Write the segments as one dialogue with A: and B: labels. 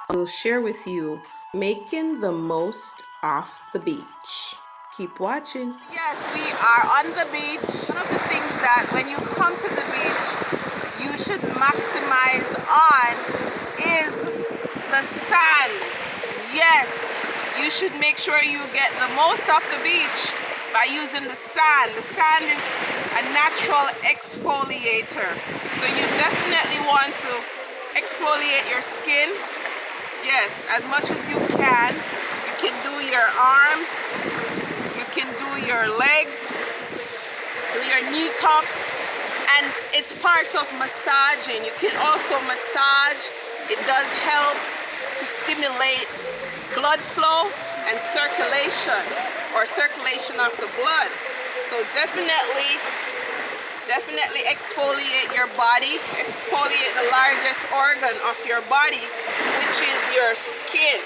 A: I'll share with you making the most of the beach. Keep watching.
B: Yes, we are on the beach. One of the things that when you come to the beach, you should maximize on is the sand. Yes, you should make sure you get the most of the beach by using the sand. The sand is a natural exfoliator. So you definitely want to exfoliate your skin. Yes, as much as you can. You can do your arms, you can do your legs, do your knee cup, and it's part of massaging. You can also massage. It does help to stimulate blood flow and circulation, or circulation of the blood. So definitely exfoliate your body, exfoliate the largest organ of your body, which is your skin.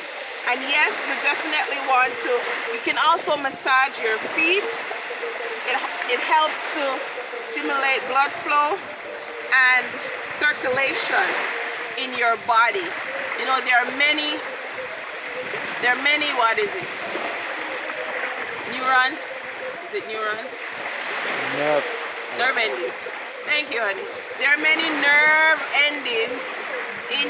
B: And yes, you definitely want to, you can also massage your feet. It helps to stimulate blood flow and circulation in your body. You know, there are many, what is it? Neurons? Is it neurons?
C: Nerve.
B: Nerve endings. Thank you, honey. There are many nerve endings in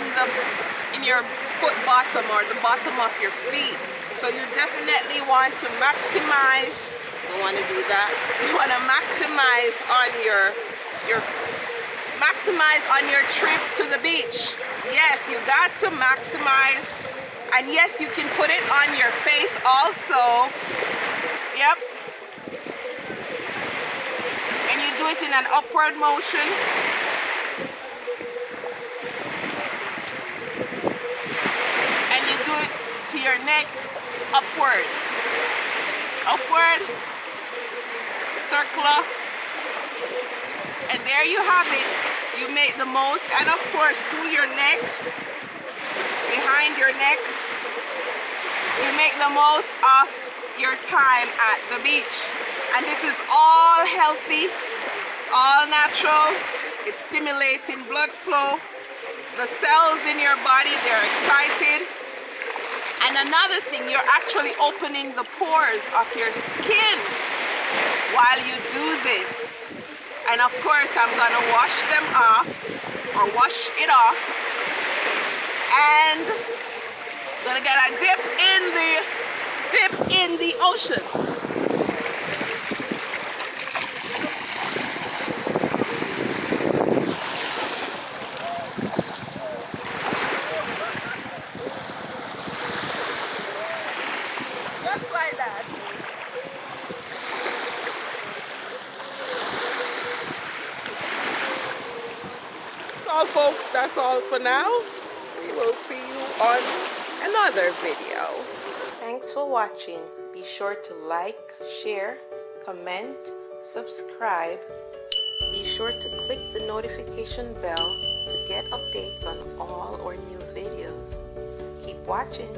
B: your foot bottom, or the bottom of your feet. So you definitely want to maximize. You want to do that. You want to maximize on your trip to the beach. Yes, you got to maximize. And yes, you can put it on your face also. Yep. And you do it in an upward motion. And you do it to your neck, upward. Upward, circular. And there you have it. You make the most, and of course, through your neck, behind your neck, you make the most of your time at the beach. And this is all healthy, it's all natural, it's stimulating blood flow. The cells in your body, they're excited. And another thing, you're actually opening the pores of your skin while you do this. And of course, I'm gonna wash them off, or wash it off. And gonna get a dip in the ocean. Just like that. That's all, folks. That's all for now. We will see you on another video. Thanks for watching. Be sure to like, share, comment, subscribe. Be sure to click the notification bell to get updates on all our new videos. Keep watching.